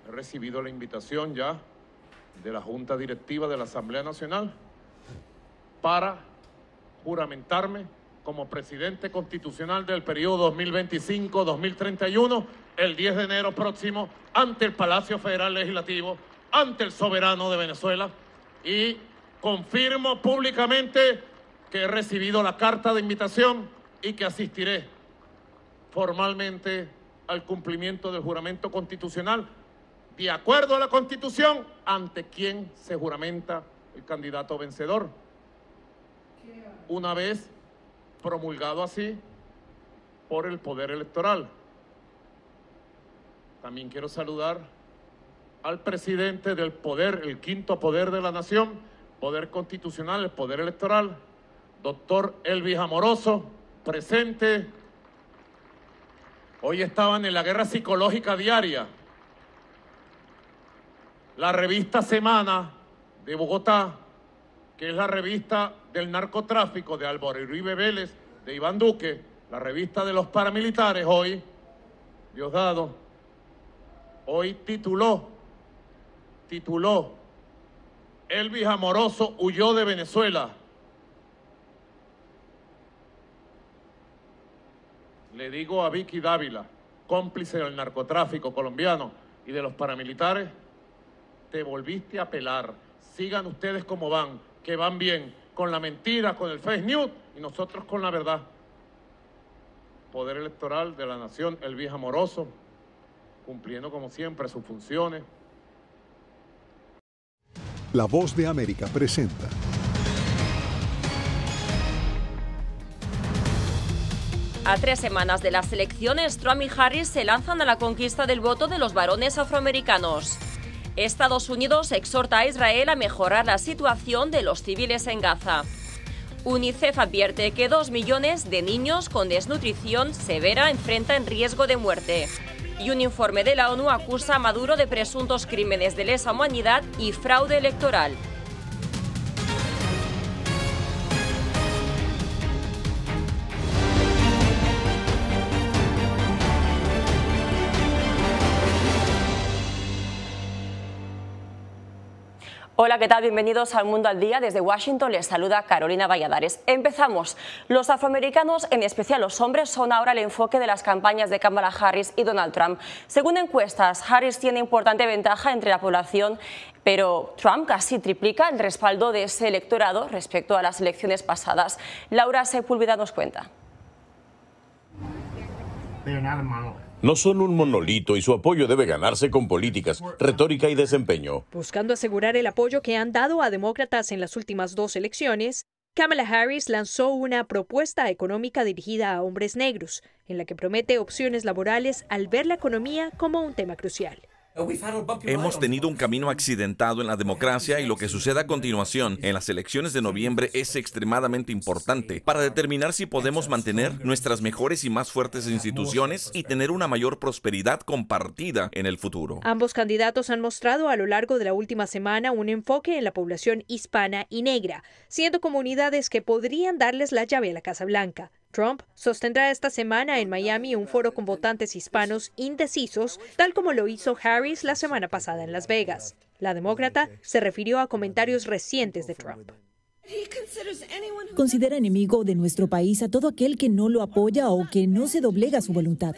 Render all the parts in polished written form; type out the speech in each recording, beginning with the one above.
He recibido la invitación ya de la Junta Directiva de la Asamblea Nacional para juramentarme como presidente constitucional del periodo 2025-2031, el 10 de enero próximo, ante el Palacio Federal Legislativo, ante el soberano de Venezuela, y confirmo públicamente que he recibido la carta de invitación y que asistiré formalmente al cumplimiento del juramento constitucional, de acuerdo a la Constitución, ante quien se juramenta el candidato vencedor. Una vez promulgado así por el Poder Electoral. También quiero saludar al presidente del Poder, el quinto poder de la nación, Poder Constitucional, el Poder Electoral, doctor Elvis Amoroso, presente. Hoy estaban en la guerra psicológica diaria. La revista Semana de Bogotá, que es la revista del narcotráfico de Álvaro Uribe Vélez, de Iván Duque, la revista de los paramilitares, hoy, Diosdado, hoy tituló, Elvis Amoroso huyó de Venezuela. Le digo a Vicky Dávila, cómplice del narcotráfico colombiano y de los paramilitares, te volviste a pelar. Sigan ustedes como van, que van bien, con la mentira, con el fake news, y nosotros con la verdad. Poder Electoral de la Nación, Elvis Amoroso, cumpliendo como siempre sus funciones. La Voz de América presenta. A 3 semanas de las elecciones, Trump y Harris se lanzan a la conquista del voto de los varones afroamericanos. Estados Unidos exhorta a Israel a mejorar la situación de los civiles en Gaza. UNICEF advierte que 2 millones de niños con desnutrición severa enfrentan riesgo de muerte. Y un informe de la ONU acusa a Maduro de presuntos crímenes de lesa humanidad y fraude electoral. Hola, ¿qué tal? Bienvenidos al Mundo al Día. Desde Washington les saluda Carolina Valladares. Empezamos. Los afroamericanos, en especial los hombres, son ahora el enfoque de las campañas de Kamala Harris y Donald Trump. Según encuestas, Harris tiene importante ventaja entre la población, pero Trump casi triplica el respaldo de ese electorado respecto a las elecciones pasadas. Laura Sepúlveda nos cuenta. No son un monolito y su apoyo debe ganarse con políticas, retórica y desempeño. Buscando asegurar el apoyo que han dado a demócratas en las últimas 2 elecciones, Kamala Harris lanzó una propuesta económica dirigida a hombres negros, en la que promete opciones laborales al ver la economía como un tema crucial. Hemos tenido un camino accidentado en la democracia y lo que suceda a continuación en las elecciones de noviembre es extremadamente importante para determinar si podemos mantener nuestras mejores y más fuertes instituciones y tener una mayor prosperidad compartida en el futuro. Ambos candidatos han mostrado a lo largo de la última semana un enfoque en la población hispana y negra, siendo comunidades que podrían darles la llave a la Casa Blanca. Trump sostendrá esta semana en Miami un foro con votantes hispanos indecisos, tal como lo hizo Harris la semana pasada en Las Vegas. La demócrata se refirió a comentarios recientes de Trump. Considera enemigo de nuestro país a todo aquel que no lo apoya o que no se doblega a su voluntad.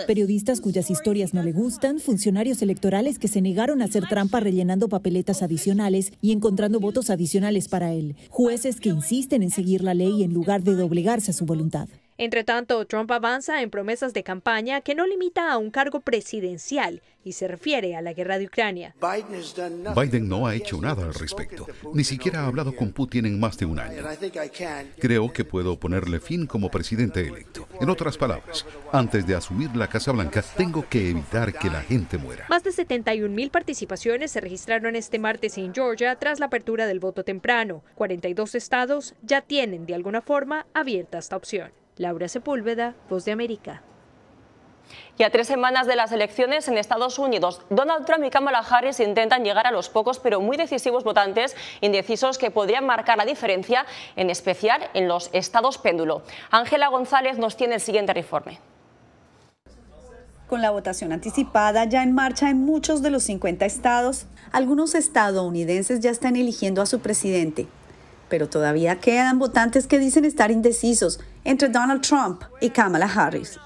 Periodistas cuyas historias no le gustan, funcionarios electorales que se negaron a hacer trampa rellenando papeletas adicionales y encontrando votos adicionales para él. Jueces que insisten en seguir la ley en lugar de doblegarse a su voluntad. Entre tanto, Trump avanza en promesas de campaña que no limita a un cargo presidencial y se refiere a la guerra de Ucrania. Biden no ha hecho nada al respecto. Ni siquiera ha hablado con Putin en más de un año. Creo que puedo ponerle fin como presidente electo. En otras palabras, antes de asumir la Casa Blanca, tengo que evitar que la gente muera. Más de 71,000 participaciones se registraron este martes en Georgia tras la apertura del voto temprano. 42 estados ya tienen de alguna forma abierta esta opción. Laura Sepúlveda, Voz de América. Y a 3 semanas de las elecciones en Estados Unidos, Donald Trump y Kamala Harris intentan llegar a los pocos pero muy decisivos votantes indecisos que podrían marcar la diferencia, en especial en los estados péndulo. Ángela González nos tiene el siguiente informe. Con la votación anticipada ya en marcha en muchos de los 50 estados, algunos estadounidenses ya están eligiendo a su presidente. Pero todavía quedan votantes que dicen estar indecisos entre Donald Trump y Kamala Harris.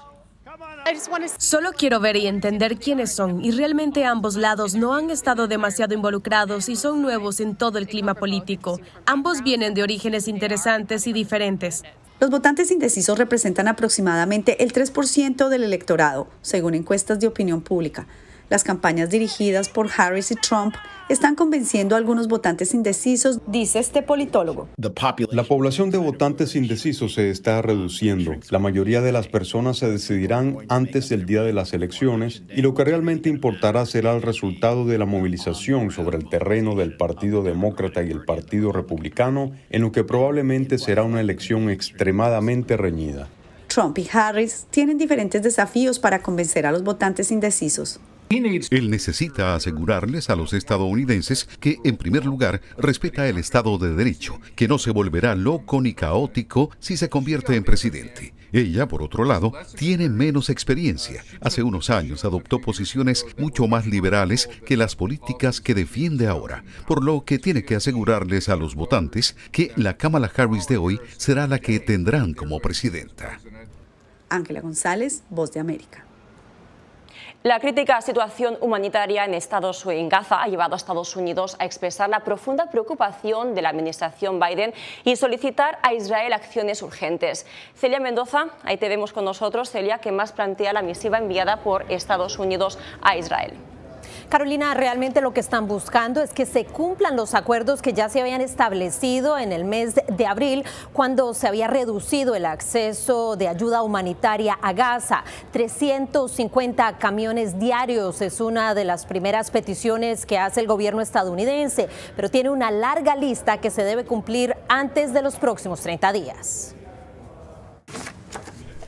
Solo quiero ver y entender quiénes son, y realmente ambos lados no han estado demasiado involucrados y son nuevos en todo el clima político. Ambos vienen de orígenes interesantes y diferentes. Los votantes indecisos representan aproximadamente el 3% del electorado, según encuestas de opinión pública. Las campañas dirigidas por Harris y Trump están convenciendo a algunos votantes indecisos, dice este politólogo. La población de votantes indecisos se está reduciendo. La mayoría de las personas se decidirán antes del día de las elecciones y lo que realmente importará será el resultado de la movilización sobre el terreno del Partido Demócrata y el Partido Republicano, en lo que probablemente será una elección extremadamente reñida. Trump y Harris tienen diferentes desafíos para convencer a los votantes indecisos. Él necesita asegurarles a los estadounidenses que, en primer lugar, respeta el Estado de Derecho, que no se volverá loco ni caótico si se convierte en presidente. Ella, por otro lado, tiene menos experiencia. Hace unos años adoptó posiciones mucho más liberales que las políticas que defiende ahora, por lo que tiene que asegurarles a los votantes que la Kamala Harris de hoy será la que tendrán como presidenta. Ángela González, Voz de América. La crítica situación humanitaria en Gaza ha llevado a Estados Unidos a expresar la profunda preocupación de la administración Biden y solicitar a Israel acciones urgentes. Celia Mendoza, ahí te vemos con nosotros. Celia, ¿qué más plantea la misiva enviada por Estados Unidos a Israel? Carolina, realmente lo que están buscando es que se cumplan los acuerdos que ya se habían establecido en el mes de abril, cuando se había reducido el acceso de ayuda humanitaria a Gaza. 350 camiones diarios es una de las primeras peticiones que hace el gobierno estadounidense, pero tiene una larga lista que se debe cumplir antes de los próximos 30 días.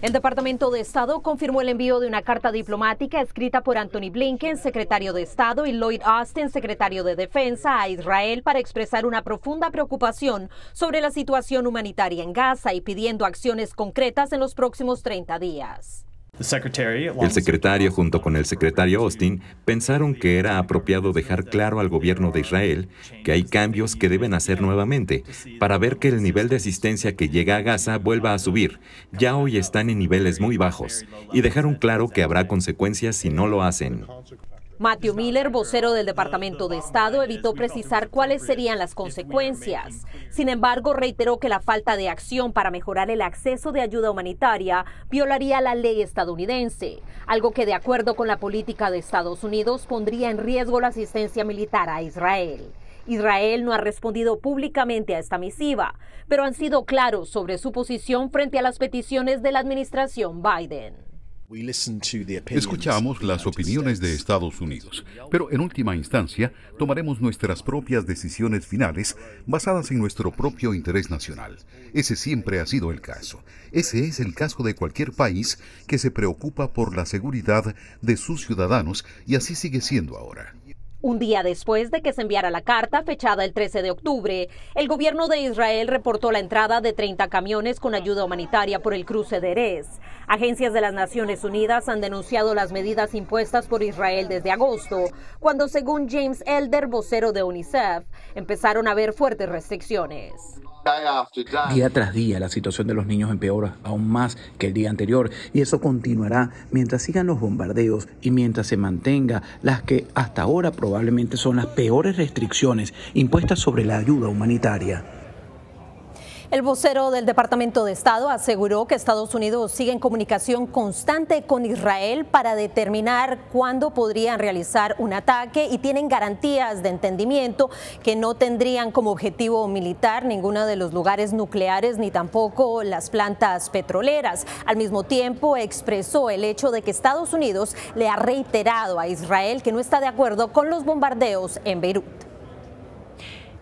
El Departamento de Estado confirmó el envío de una carta diplomática escrita por Anthony Blinken, secretario de Estado, y Lloyd Austin, secretario de Defensa, a Israel para expresar una profunda preocupación sobre la situación humanitaria en Gaza y pidiendo acciones concretas en los próximos 30 días. El secretario junto con el secretario Austin pensaron que era apropiado dejar claro al gobierno de Israel que hay cambios que deben hacer nuevamente para ver que el nivel de asistencia que llega a Gaza vuelva a subir. Ya hoy están en niveles muy bajos y dejaron claro que habrá consecuencias si no lo hacen. Matthew Miller, vocero del Departamento de Estado, evitó precisar cuáles serían las consecuencias. Sin embargo, reiteró que la falta de acción para mejorar el acceso de ayuda humanitaria violaría la ley estadounidense, algo que, de acuerdo con la política de Estados Unidos, pondría en riesgo la asistencia militar a Israel. Israel no ha respondido públicamente a esta misiva, pero han sido claros sobre su posición frente a las peticiones de la administración Biden. Escuchamos las opiniones de Estados Unidos, pero en última instancia tomaremos nuestras propias decisiones finales basadas en nuestro propio interés nacional. Ese siempre ha sido el caso. Ese es el caso de cualquier país que se preocupa por la seguridad de sus ciudadanos, y así sigue siendo ahora. Un día después de que se enviara la carta, fechada el 13 de octubre, el gobierno de Israel reportó la entrada de 30 camiones con ayuda humanitaria por el cruce de Erez. Agencias de las Naciones Unidas han denunciado las medidas impuestas por Israel desde agosto, cuando, según James Elder, vocero de UNICEF, empezaron a haber fuertes restricciones. Día tras día la situación de los niños empeora aún más que el día anterior, y eso continuará mientras sigan los bombardeos y mientras se mantenga las que hasta ahora probablemente son las peores restricciones impuestas sobre la ayuda humanitaria. El vocero del Departamento de Estado aseguró que Estados Unidos sigue en comunicación constante con Israel para determinar cuándo podrían realizar un ataque, y tienen garantías de entendimiento que no tendrían como objetivo militar ninguno de los lugares nucleares ni tampoco las plantas petroleras. Al mismo tiempo, expresó el hecho de que Estados Unidos le ha reiterado a Israel que no está de acuerdo con los bombardeos en Beirut.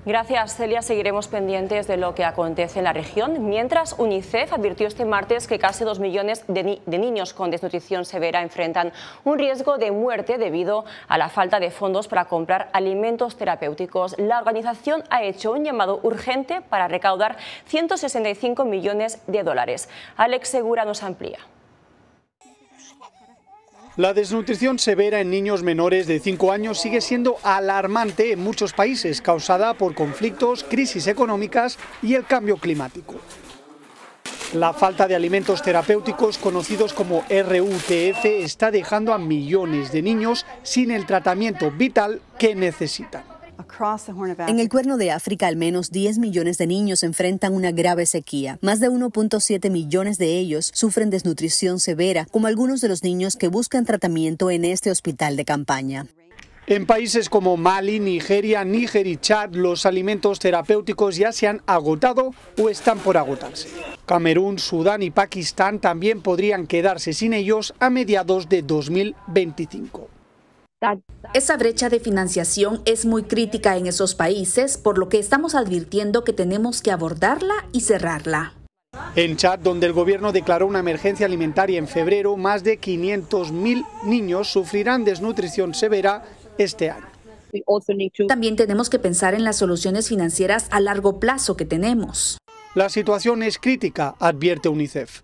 Gracias, Celia. Seguiremos pendientes de lo que acontece en la región. Mientras, UNICEF advirtió este martes que casi 2 millones de niños con desnutrición severa enfrentan un riesgo de muerte debido a la falta de fondos para comprar alimentos terapéuticos. La organización ha hecho un llamado urgente para recaudar 165 millones de dólares. Alex Segura nos amplía. La desnutrición severa en niños menores de 5 años sigue siendo alarmante en muchos países, causada por conflictos, crisis económicas y el cambio climático. La falta de alimentos terapéuticos, conocidos como RUTF, está dejando a millones de niños sin el tratamiento vital que necesitan. En el Cuerno de África, al menos 10 millones de niños enfrentan una grave sequía. Más de 1.7 millones de ellos sufren desnutrición severa, como algunos de los niños que buscan tratamiento en este hospital de campaña. En países como Mali, Nigeria, Níger y Chad, los alimentos terapéuticos ya se han agotado o están por agotarse. Camerún, Sudán y Pakistán también podrían quedarse sin ellos a mediados de 2025. Esa brecha de financiación es muy crítica en esos países, por lo que estamos advirtiendo que tenemos que abordarla y cerrarla. En Chad, donde el gobierno declaró una emergencia alimentaria en febrero, más de 500.000 niños sufrirán desnutrición severa este año. También tenemos que pensar en las soluciones financieras a largo plazo que tenemos. La situación es crítica, advierte UNICEF.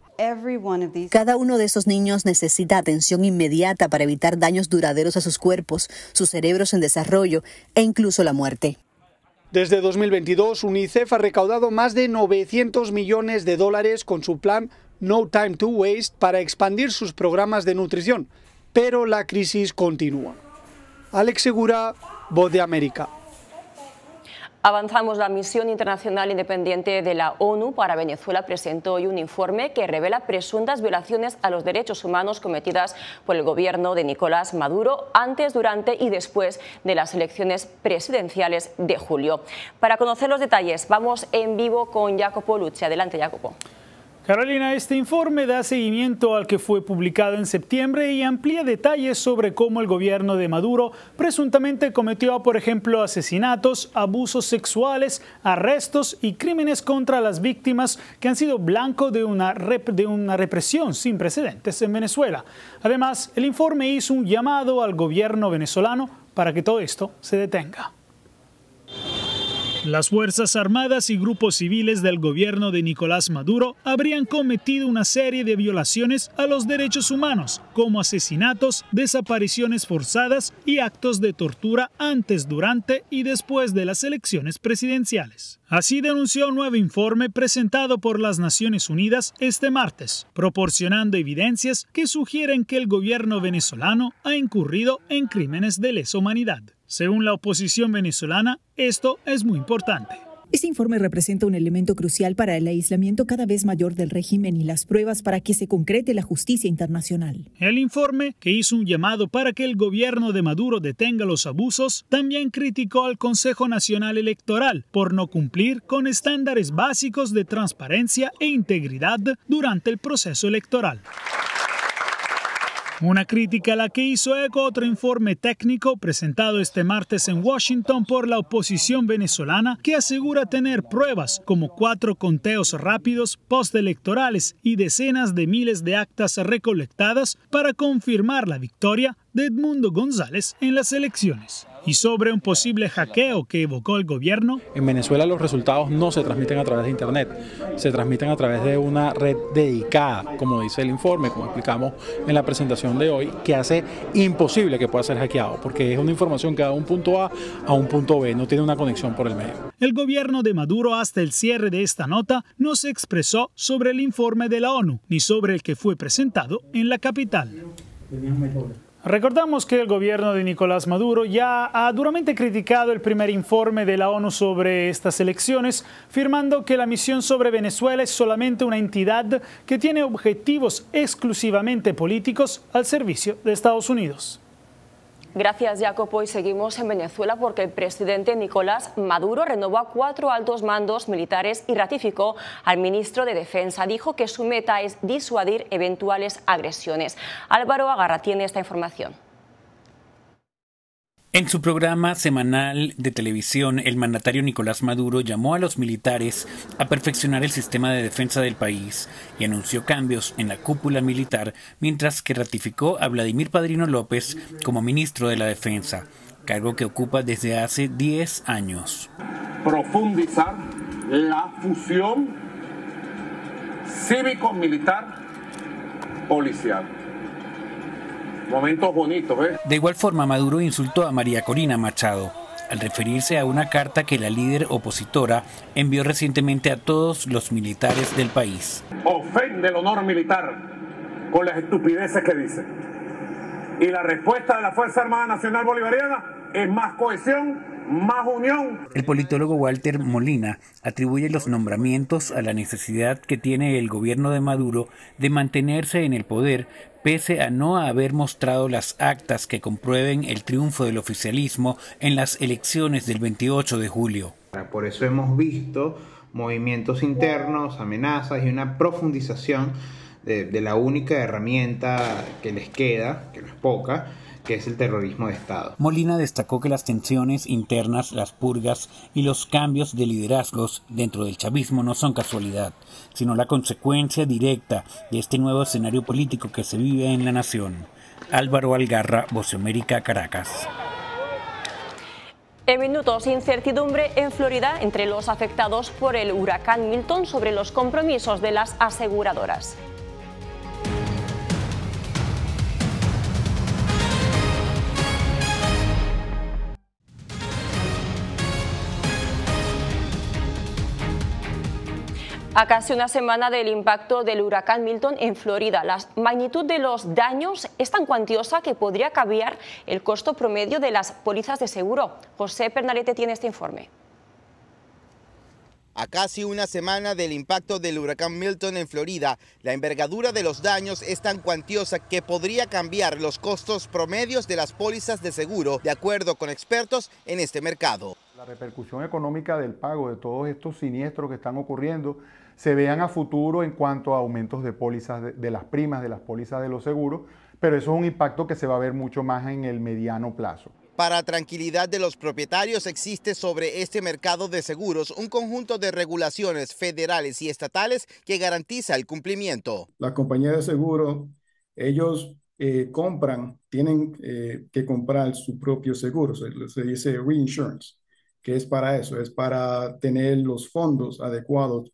Cada uno de estos niños necesita atención inmediata para evitar daños duraderos a sus cuerpos, sus cerebros en desarrollo e incluso la muerte. Desde 2022, UNICEF ha recaudado más de $900 millones con su plan No Time to Waste para expandir sus programas de nutrición, pero la crisis continúa. Alex Segura, Voz de América. Avanzamos. La misión internacional independiente de la ONU para Venezuela presentó hoy un informe que revela presuntas violaciones a los derechos humanos cometidas por el gobierno de Nicolás Maduro antes, durante y después de las elecciones presidenciales de julio. Para conocer los detalles, vamos en vivo con Jacopo Lucci. Adelante, Jacopo. Carolina, este informe da seguimiento al que fue publicado en septiembre y amplía detalles sobre cómo el gobierno de Maduro presuntamente cometió, por ejemplo, asesinatos, abusos sexuales, arrestos y crímenes contra las víctimas que han sido blanco de una represión sin precedentes en Venezuela. Además, el informe hizo un llamado al gobierno venezolano para que todo esto se detenga. Las Fuerzas Armadas y grupos civiles del gobierno de Nicolás Maduro habrían cometido una serie de violaciones a los derechos humanos, como asesinatos, desapariciones forzadas y actos de tortura antes, durante y después de las elecciones presidenciales. Así denunció un nuevo informe presentado por las Naciones Unidas este martes, proporcionando evidencias que sugieren que el gobierno venezolano ha incurrido en crímenes de lesa humanidad. Según la oposición venezolana, esto es muy importante. Este informe representa un elemento crucial para el aislamiento cada vez mayor del régimen y las pruebas para que se concrete la justicia internacional. El informe, que hizo un llamado para que el gobierno de Maduro detenga los abusos, también criticó al Consejo Nacional Electoral por no cumplir con estándares básicos de transparencia e integridad durante el proceso electoral. Una crítica a la que hizo eco otro informe técnico presentado este martes en Washington por la oposición venezolana, que asegura tener pruebas como 4 conteos rápidos postelectorales y decenas de miles de actas recolectadas para confirmar la victoria de Edmundo González en las elecciones. Y sobre un posible hackeo que evocó el gobierno. En Venezuela los resultados no se transmiten a través de Internet, se transmiten a través de una red dedicada, como dice el informe, como explicamos en la presentación de hoy, que hace imposible que pueda ser hackeado, porque es una información que va de un punto A a un punto B, no tiene una conexión por el medio. El gobierno de Maduro, hasta el cierre de esta nota, no se expresó sobre el informe de la ONU, ni sobre el que fue presentado en la capital. Recordamos que el gobierno de Nicolás Maduro ya ha duramente criticado el primer informe de la ONU sobre estas elecciones, afirmando que la misión sobre Venezuela es solamente una entidad que tiene objetivos exclusivamente políticos al servicio de Estados Unidos. Gracias, Jacopo. Y seguimos en Venezuela porque el presidente Nicolás Maduro renovó a 4 altos mandos militares y ratificó al ministro de Defensa. Dijo que su meta es disuadir eventuales agresiones. Álvaro Agarra tiene esta información. En su programa semanal de televisión, el mandatario Nicolás Maduro llamó a los militares a perfeccionar el sistema de defensa del país y anunció cambios en la cúpula militar, mientras que ratificó a Vladimir Padrino López como ministro de la Defensa, cargo que ocupa desde hace 10 años. Profundizar la fusión cívico-militar policial. Momentos bonitos, ¿eh? De igual forma, Maduro insultó a María Corina Machado al referirse a una carta que la líder opositora envió recientemente a todos los militares del país. Ofende el honor militar con las estupideces que dice. Y la respuesta de la Fuerza Armada Nacional Bolivariana es más cohesión, más unión. El politólogo Walter Molina atribuye los nombramientos a la necesidad que tiene el gobierno de Maduro de mantenerse en el poder, pese a no haber mostrado las actas que comprueben el triunfo del oficialismo en las elecciones del 28 de julio. Por eso hemos visto movimientos internos, amenazas y una profundización de la única herramienta que les queda, que no es poca, que es el terrorismo de Estado. Molina destacó que las tensiones internas, las purgas y los cambios de liderazgos dentro del chavismo no son casualidad, sino la consecuencia directa de este nuevo escenario político que se vive en la nación. Álvaro Algarra, Voz de América, Caracas. En minutos, incertidumbre en Florida entre los afectados por el huracán Milton sobre los compromisos de las aseguradoras. A casi una semana del impacto del huracán Milton en Florida, la magnitud de los daños es tan cuantiosa que podría cambiar el costo promedio de las pólizas de seguro. José Pernalete tiene este informe. A casi una semana del impacto del huracán Milton en Florida, la envergadura de los daños es tan cuantiosa que podría cambiar los costos promedios de las pólizas de seguro, de acuerdo con expertos en este mercado. La repercusión económica del pago de todos estos siniestros que están ocurriendo se vean a futuro en cuanto a aumentos de pólizas de las primas, de las pólizas de los seguros, pero eso es un impacto que se va a ver mucho más en el mediano plazo. Para tranquilidad de los propietarios, existe sobre este mercado de seguros un conjunto de regulaciones federales y estatales que garantiza el cumplimiento. Las compañías de seguros, ellos tienen que comprar su propio seguro, se dice reinsurance, que es para eso, es para tener los fondos adecuados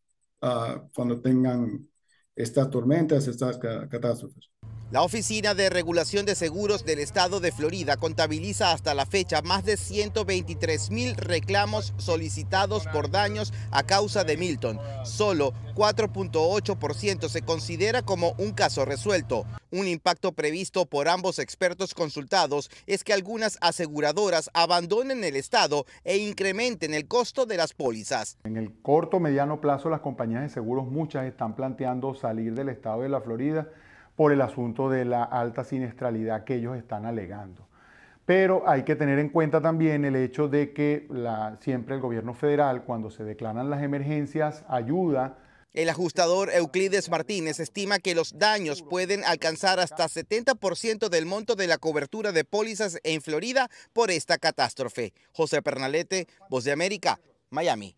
cuando tengan estas tormentas, estas catástrofes. La Oficina de Regulación de Seguros del Estado de Florida contabiliza hasta la fecha más de 123,000 reclamos solicitados por daños a causa de Milton. Solo 4.8% se considera como un caso resuelto. Un impacto previsto por ambos expertos consultados es que algunas aseguradoras abandonen el estado e incrementen el costo de las pólizas. En el corto mediano plazo, las compañías de seguros, muchas están planteando salir del estado de la Florida por el asunto de la alta siniestralidad que ellos están alegando. Pero hay que tener en cuenta también el hecho de que siempre el gobierno federal, cuando se declaran las emergencias, ayuda. El ajustador Euclides Martínez estima que los daños pueden alcanzar hasta 70% del monto de la cobertura de pólizas en Florida por esta catástrofe. José Pernalete, Voz de América, Miami.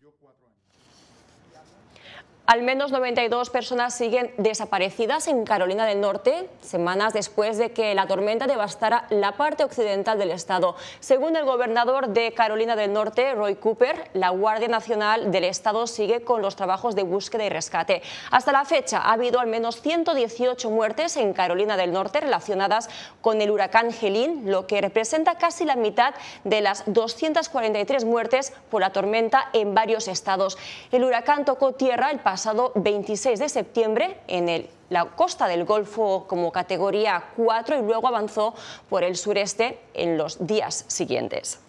Al menos 92 personas siguen desaparecidas en Carolina del Norte, semanas después de que la tormenta devastara la parte occidental del estado. Según el gobernador de Carolina del Norte, Roy Cooper, la Guardia Nacional del estado sigue con los trabajos de búsqueda y rescate. Hasta la fecha ha habido al menos 118 muertes en Carolina del Norte relacionadas con el huracán Helene, lo que representa casi la mitad de las 243 muertes por la tormenta en varios estados. El huracán tocó tierra el pasado 26 de septiembre en la costa del Golfo como categoría 4 y luego avanzó por el sureste en los días siguientes.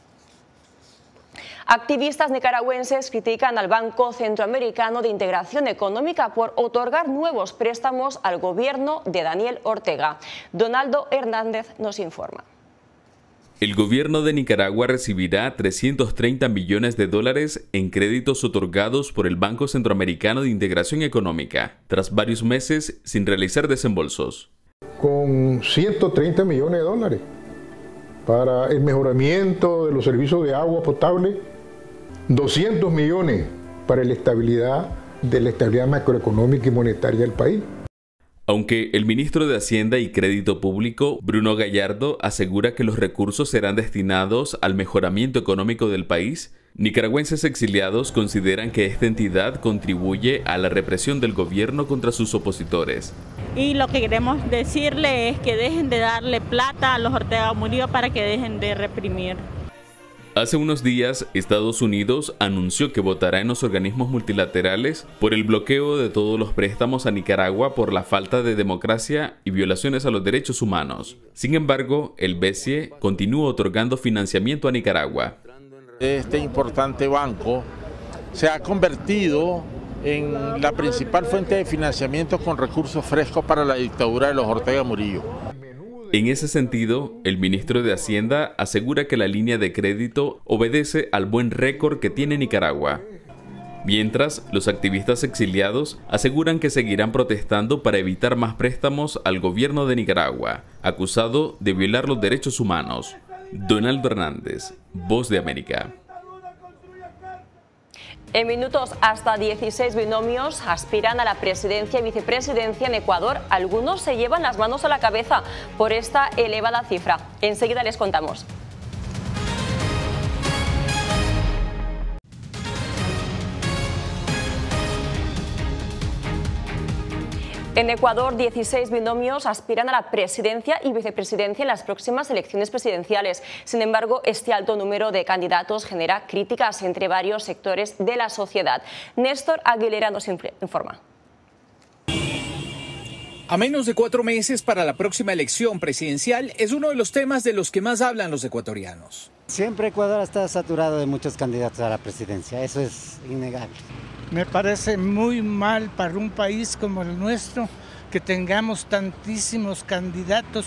Activistas nicaragüenses critican al Banco Centroamericano de Integración Económica por otorgar nuevos préstamos al gobierno de Daniel Ortega. Donaldo Hernández nos informa. El gobierno de Nicaragua recibirá $330 millones en créditos otorgados por el Banco Centroamericano de Integración Económica, tras varios meses sin realizar desembolsos. Con $130 millones para el mejoramiento de los servicios de agua potable, 200 millones para la estabilidad macroeconómica y monetaria del país. Aunque el ministro de Hacienda y Crédito Público, Bruno Gallardo, asegura que los recursos serán destinados al mejoramiento económico del país, nicaragüenses exiliados consideran que esta entidad contribuye a la represión del gobierno contra sus opositores. Y lo que queremos decirle es que dejen de darle plata a los Ortega Murillo para que dejen de reprimir. Hace unos días, Estados Unidos anunció que votará en los organismos multilaterales por el bloqueo de todos los préstamos a Nicaragua por la falta de democracia y violaciones a los derechos humanos. Sin embargo, el BCE continúa otorgando financiamiento a Nicaragua. Este importante banco se ha convertido en la principal fuente de financiamiento con recursos frescos para la dictadura de los Ortega Murillo. En ese sentido, el ministro de Hacienda asegura que la línea de crédito obedece al buen récord que tiene Nicaragua. Mientras, los activistas exiliados aseguran que seguirán protestando para evitar más préstamos al gobierno de Nicaragua, acusado de violar los derechos humanos. Donaldo Hernández, Voz de América. En minutos, hasta 16 binomios aspiran a la presidencia y vicepresidencia en Ecuador. Algunos se llevan las manos a la cabeza por esta elevada cifra. Enseguida les contamos. En Ecuador, 16 binomios aspiran a la presidencia y vicepresidencia en las próximas elecciones presidenciales. Sin embargo, este alto número de candidatos genera críticas entre varios sectores de la sociedad. Néstor Aguilera nos informa. A menos de 4 meses para la próxima elección presidencial es uno de los temas de los que más hablan los ecuatorianos. Siempre Ecuador está saturado de muchos candidatos a la presidencia, eso es innegable. Me parece muy mal para un país como el nuestro que tengamos tantísimos candidatos.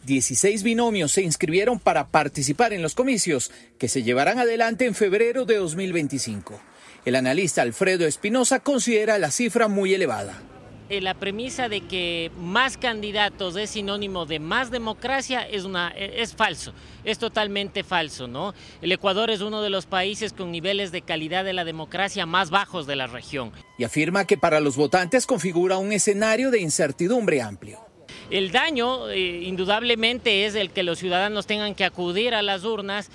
16 binomios se inscribieron para participar en los comicios que se llevarán adelante en febrero de 2025. El analista Alfredo Espinosa considera la cifra muy elevada. La premisa de que más candidatos es sinónimo de más democracia es falso, es totalmente falso, ¿no? El Ecuador es uno de los países con niveles de calidad de la democracia más bajos de la región. Y afirma que para los votantes configura un escenario de incertidumbre amplio. El daño, indudablemente, es el que los ciudadanos tengan que acudir a las urnas,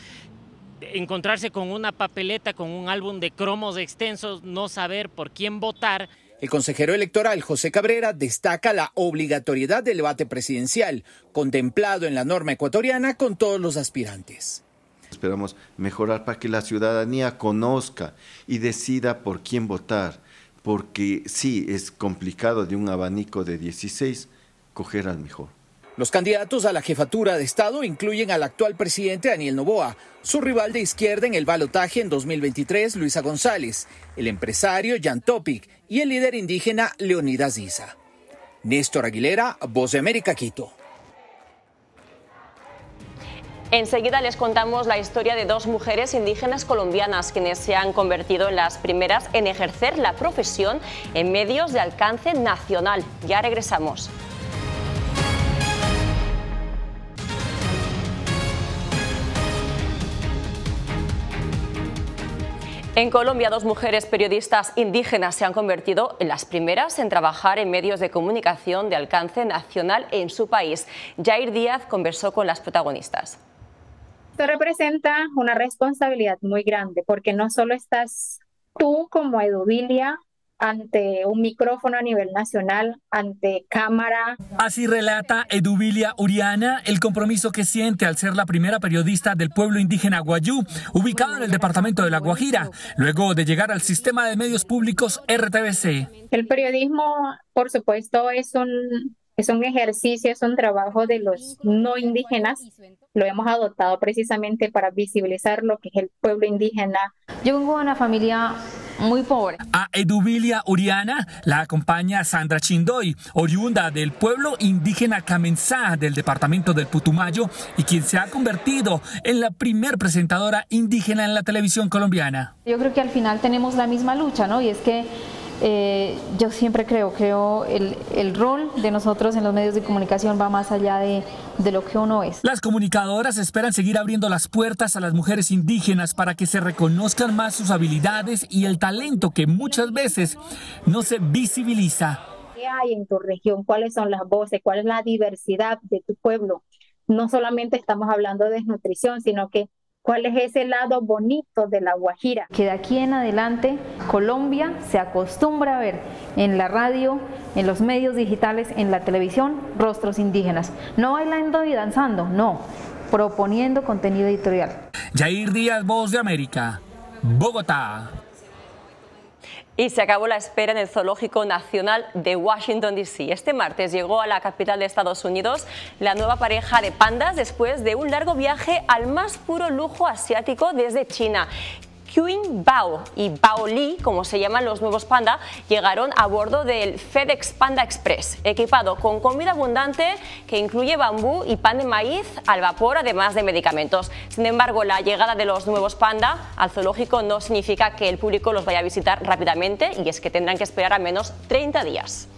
encontrarse con una papeleta, con un álbum de cromos extensos, no saber por quién votar. El consejero electoral José Cabrera destaca la obligatoriedad del debate presidencial, contemplado en la norma ecuatoriana con todos los aspirantes. Esperamos mejorar para que la ciudadanía conozca y decida por quién votar, porque sí, es complicado de un abanico de 16 coger al mejor. Los candidatos a la jefatura de Estado incluyen al actual presidente Daniel Noboa, su rival de izquierda en el balotaje en 2023, Luisa González, el empresario Jan Topic y el líder indígena Leonidas Diza. Néstor Aguilera, Voz de América, Quito. Enseguida les contamos la historia de 2 mujeres indígenas colombianas quienes se han convertido en las primeras en ejercer la profesión en medios de alcance nacional. Ya regresamos. En Colombia, 2 mujeres periodistas indígenas se han convertido en las primeras en trabajar en medios de comunicación de alcance nacional en su país. Yair Díaz conversó con las protagonistas. Esto representa una responsabilidad muy grande porque no solo estás tú como Eduvilia ante un micrófono a nivel nacional, ante cámara. Así relata Eduvilia Uriana el compromiso que siente al ser la primera periodista del pueblo indígena Guayú, ubicado en el departamento de La Guajira, luego de llegar al sistema de medios públicos RTBC. El periodismo, por supuesto, es un ejercicio, es un trabajo de los no indígenas. Lo hemos adoptado precisamente para visibilizar lo que es el pueblo indígena. Yo vengo de una familia muy pobre. A Eduvilia Uriana la acompaña Sandra Chindoy, oriunda del pueblo indígena Camensá del departamento del Putumayo y quien se ha convertido en la primer presentadora indígena en la televisión colombiana. Yo creo que al final tenemos la misma lucha, ¿no? Y es que yo siempre creo el rol de nosotros en los medios de comunicación va más allá de lo que uno es. Las comunicadoras esperan seguir abriendo las puertas a las mujeres indígenas para que se reconozcan más sus habilidades y el talento que muchas veces no se visibiliza. ¿Qué hay en tu región? ¿Cuáles son las voces? ¿Cuál es la diversidad de tu pueblo? No solamente estamos hablando de desnutrición, sino que ¿Cuál es ese lado bonito de La Guajira? Que de aquí en adelante Colombia se acostumbra a ver en la radio, en los medios digitales, en la televisión, rostros indígenas. No bailando y danzando, no, proponiendo contenido editorial. Jair Díaz, Voz de América, Bogotá. Y se acabó la espera en el Zoológico Nacional de Washington, D.C. Este martes llegó a la capital de Estados Unidos la nueva pareja de pandas después de un largo viaje al más puro lujo asiático desde China. Qing Bao y Bao Li, como se llaman los nuevos panda, llegaron a bordo del FedEx Panda Express, equipado con comida abundante que incluye bambú y pan de maíz al vapor, además de medicamentos. Sin embargo, la llegada de los nuevos panda al zoológico no significa que el público los vaya a visitar rápidamente, y es que tendrán que esperar al menos 30 días.